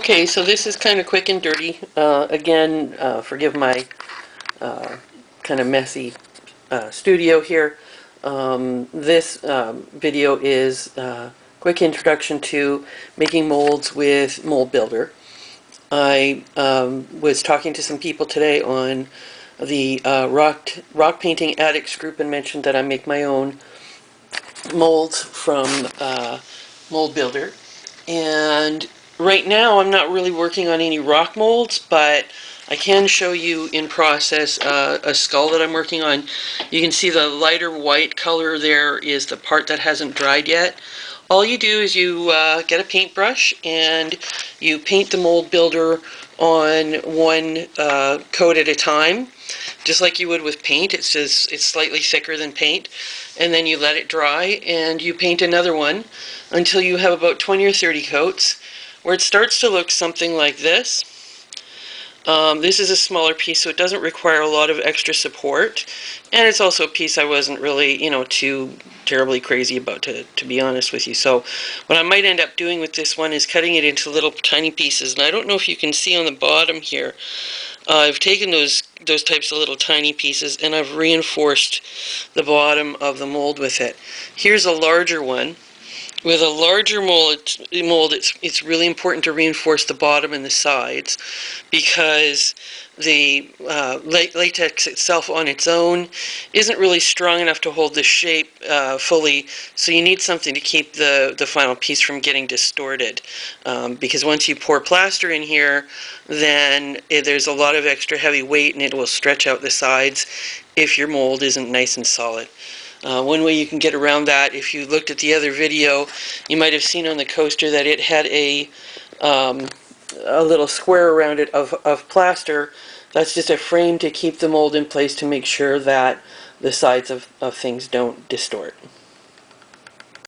Okay, so this is kind of quick and dirty. Again, forgive my kind of messy studio here. This video is a quick introduction to making molds with Mold Builder. I was talking to some people today on the rock painting addicts group and mentioned that I make my own molds from Mold Builder. And right now I'm not really working on any rock molds, but I can show you in process a skull that I'm working on. You can see the lighter white color there is the part that hasn't dried yet. All you do is you get a paintbrush and you paint the Mold Builder on one coat at a time, just like you would with paint. It's slightly thicker than paint, and then you let it dry and you paint another one until you have about 20 or 30 coats, where it starts to look something like this. This is a smaller piece, so it doesn't require a lot of extra support, and it's also a piece I wasn't really, too terribly crazy about, to be honest with you. So what I might end up doing with this one is cutting it into little tiny pieces, and I don't know if you can see on the bottom here, I've taken those types of little tiny pieces and I've reinforced the bottom of the mold with it. Here's a larger one. With a larger mold, it's really important to reinforce the bottom and the sides, because the latex itself on its own isn't really strong enough to hold the shape fully, so you need something to keep the final piece from getting distorted. Because once you pour plaster in here, then there's a lot of extra heavy weight and it will stretch out the sides if your mold isn't nice and solid. One way you can get around that, if you looked at the other video, you might have seen on the coaster that it had a little square around it of plaster. That's just a frame to keep the mold in place to make sure that the sides of things don't distort.